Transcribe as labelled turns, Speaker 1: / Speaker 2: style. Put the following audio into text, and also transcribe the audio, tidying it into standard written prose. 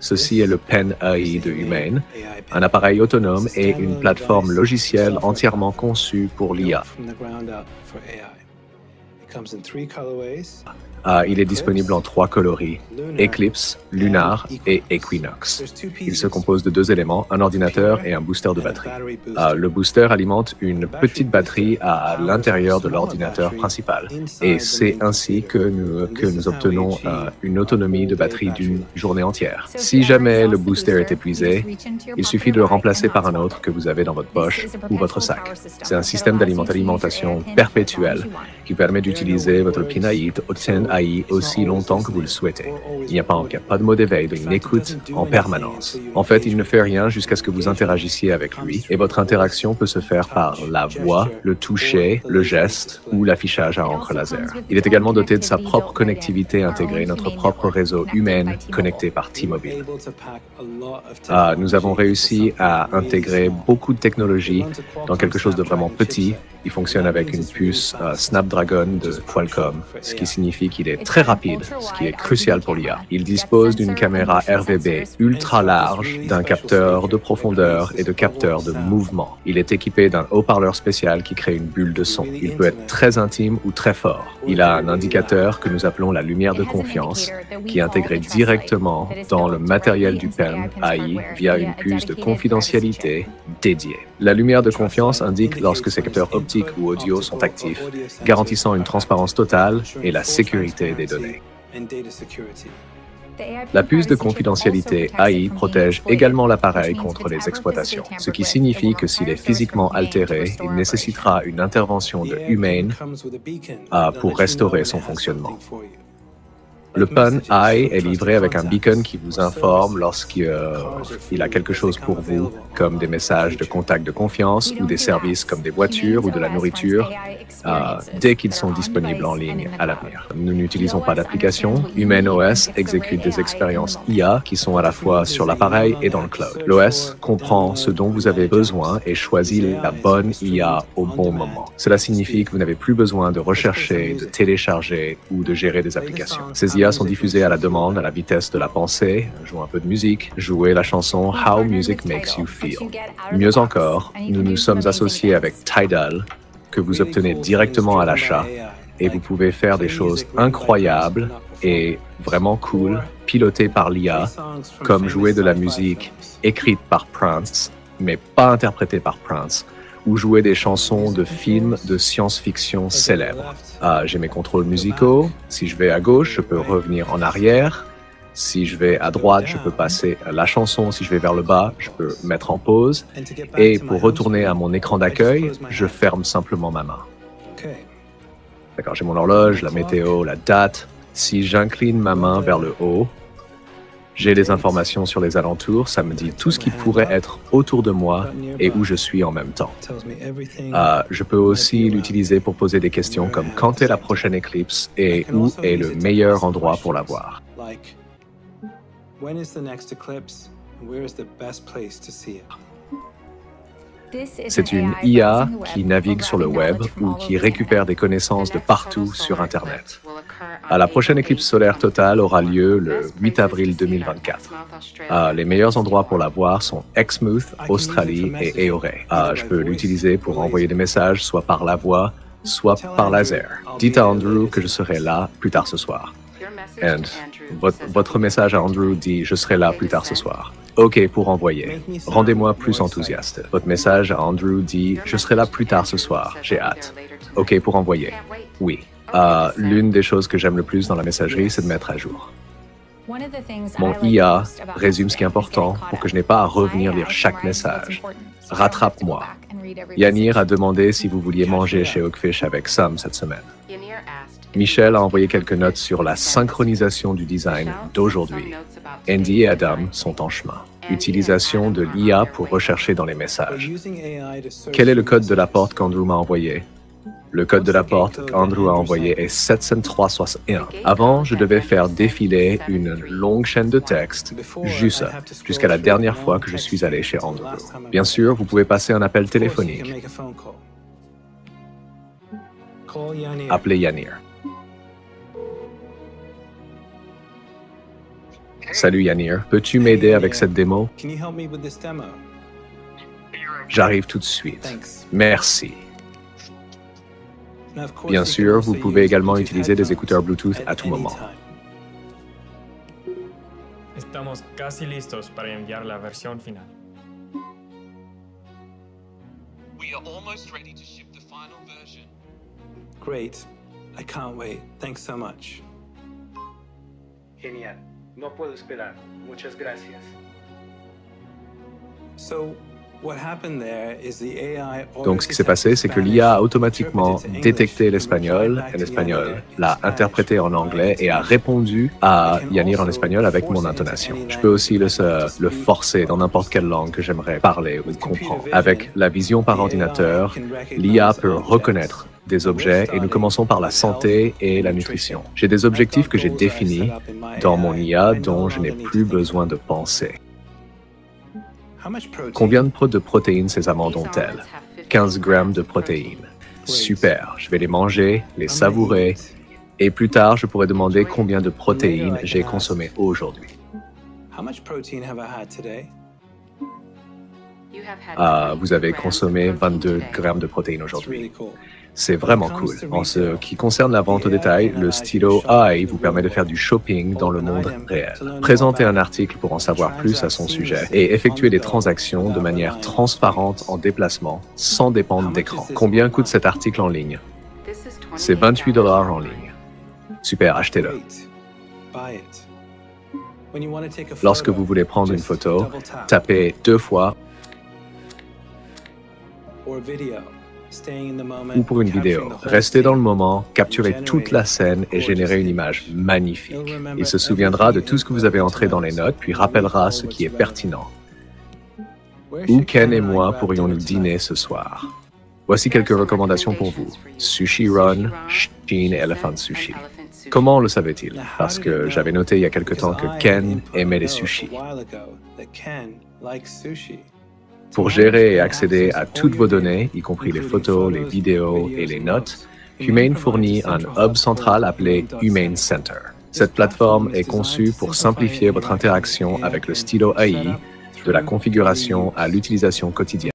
Speaker 1: Ceci est le Pen AI de Humane, un appareil autonome et une plateforme logicielle entièrement conçue pour l'IA. Il est disponible en 3 coloris, Eclipse, Lunar et Equinox. Il se compose de 2 éléments, un ordinateur et un booster de batterie. Le booster alimente une petite batterie à l'intérieur de l'ordinateur principal. Et c'est ainsi que nous obtenons une autonomie de batterie d'une journée entière. Si jamais le booster est épuisé, il suffit de le remplacer par un autre que vous avez dans votre poche ou votre sac. C'est un système d'alimentation perpétuelle qui permet d'utiliser votre Pinait Obten AI aussi longtemps que vous le souhaitez. Il n'y a pas de mot d'éveil, il n'écoute en permanence. En fait, il ne fait rien jusqu'à ce que vous interagissiez avec lui et votre interaction peut se faire par la voix, le toucher, le geste ou l'affichage à encre laser. Il est également doté de sa propre connectivité intégrée, notre propre réseau Humane connecté par T-Mobile. Nous avons réussi à intégrer beaucoup de technologies dans quelque chose de vraiment petit. Il fonctionne avec une puce Snapdragon de Qualcomm, ce qui signifie qu'il est très rapide, ce qui est crucial pour l'IA. Il dispose d'une caméra RVB ultra large, d'un capteur de profondeur et de capteurs de mouvement. Il est équipé d'un haut-parleur spécial qui crée une bulle de son. Il peut être très intime ou très fort. Il a un indicateur que nous appelons la lumière de confiance, qui est intégré directement dans le matériel du Pen AI via une puce de confidentialité dédiée. La lumière de confiance indique lorsque ces capteurs optiques ou audio sont actifs, garantissant une transparence totale et la sécurité des données. La puce de confidentialité AI protège également l'appareil contre les exploitations, ce qui signifie que s'il est physiquement altéré, il nécessitera une intervention de Humane pour restaurer son fonctionnement. Le Pen AI est livré avec un beacon qui vous informe lorsqu'il a quelque chose pour vous, comme des messages de contact de confiance ou des services comme des voitures ou de la nourriture, dès qu'ils sont disponibles en ligne à l'avenir. Nous n'utilisons pas d'application. Humane OS exécute des expériences IA qui sont à la fois sur l'appareil et dans le cloud. L'OS comprend ce dont vous avez besoin et choisit la bonne IA au bon moment. Cela signifie que vous n'avez plus besoin de rechercher, de télécharger ou de gérer des applications. Ces IA sont diffusées à la demande, à la vitesse de la pensée, jouer un peu de musique, jouer la chanson How Music Makes You Feel. Mieux encore, nous nous sommes associés avec Tidal, que vous obtenez directement à l'achat, et vous pouvez faire des choses incroyables et vraiment cool, pilotées par l'IA, comme jouer de la musique écrite par Prince, mais pas interprétée par Prince, ou jouer des chansons de films de science-fiction célèbres. J'ai mes contrôles musicaux. Si je vais à gauche, je peux revenir en arrière. Si je vais à droite, je peux passer la chanson. Si je vais vers le bas, je peux mettre en pause. Et pour retourner à mon écran d'accueil, je ferme simplement ma main. D'accord, j'ai mon horloge, la météo, la date. Si j'incline ma main vers le haut, j'ai les informations sur les alentours, ça me dit tout ce qui pourrait être autour de moi et où je suis en même temps. Je peux aussi l'utiliser pour poser des questions comme quand est la prochaine éclipse et où est le meilleur endroit pour la voir. C'est une IA qui navigue sur le web ou qui récupère des connaissances de partout sur Internet. La prochaine éclipse solaire totale aura lieu le 8 avril 2024. Les meilleurs endroits pour la voir sont Exmouth, Australie et Eoré. Je peux l'utiliser pour envoyer des messages soit par la voix, soit par laser. Dites à Andrew que je serai là plus tard ce soir. And votre message à Andrew dit « Je serai là plus tard ce soir ». OK pour envoyer. Rendez-moi plus enthousiaste. Votre message à Andrew dit « Je serai là plus tard ce soir. J'ai hâte ». OK pour envoyer. Oui. L'une des choses que j'aime le plus dans la messagerie, c'est de mettre à jour. Mon IA résume ce qui est important pour que je n'ai pas à revenir lire chaque message. Rattrape-moi. Yanir a demandé si vous vouliez manger chez Oakfish avec Sam cette semaine. Michel a envoyé quelques notes sur la synchronisation du design d'aujourd'hui. Andy et Adam sont en chemin. Utilisation de l'IA pour rechercher dans les messages. Quel est le code de la porte qu'Andrew m'a envoyé? Le code de la porte qu'Andrew a envoyé est 70361. Avant, je devais faire défiler une longue chaîne de texte, juste jusqu'à la dernière fois que je suis allé chez Andrew. Bien sûr, vous pouvez passer un appel téléphonique. Appelez Yanir. Salut Yanir, peux-tu m'aider avec cette démo? J'arrive tout de suite. Merci. Bien sûr, vous pouvez également utiliser des écouteurs Bluetooth à tout moment.
Speaker 2: Estamos casi listos para enviar la versión final.
Speaker 3: We are almost ready to ship the final version.
Speaker 4: Great. I can't wait. Thanks so much.
Speaker 5: Genial. No puedo esperar. Muchas gracias.
Speaker 4: So, what happened there is the AI
Speaker 1: Donc ce qui s'est passé, c'est que l'IA a automatiquement détecté l'espagnol, l'a interprété en anglais et a répondu à Yanir en espagnol avec mon intonation. Je peux aussi le forcer dans n'importe quelle langue que j'aimerais parler ou comprendre. Avec la vision par ordinateur, l'IA peut reconnaître des objets et nous commençons par la santé et la nutrition. J'ai des objectifs que j'ai définis dans mon IA dont je n'ai plus besoin de penser. Combien de protéines ces amandes ont-elles? 15 grammes de protéines. Super, je vais les manger, les savourer, et plus tard, je pourrai demander combien de protéines j'ai consommé aujourd'hui. Vous avez consommé 22 grammes de protéines aujourd'hui. C'est vraiment cool. En ce qui concerne la vente au détail, le stylo AI vous permet de faire du shopping dans le monde réel. Présenter un article pour en savoir plus à son sujet et effectuer des transactions de manière transparente en déplacement, sans dépendre d'écran. Combien coûte cet article en ligne? C'est 28 $ en ligne. Super, achetez-le. Lorsque vous voulez prendre une photo, tapez 2 fois ou pour une vidéo. Restez dans le moment, capturez toute la scène et générez une image magnifique. Il se souviendra de tout ce que vous avez entré dans les notes, puis rappellera ce qui est pertinent. Où Ken et moi pourrions-nous dîner ce soir? Voici quelques recommandations pour vous. Sushi Run, Shin Elephant Sushi. Comment le savait-il? Parce que j'avais noté il y a quelque temps que Ken aimait les sushis. Pour gérer et accéder à toutes vos données, y compris les photos, les vidéos et les notes, Humane fournit un hub central appelé Humane Center. Cette plateforme est conçue pour simplifier votre interaction avec le stylo AI, de la configuration à l'utilisation quotidienne.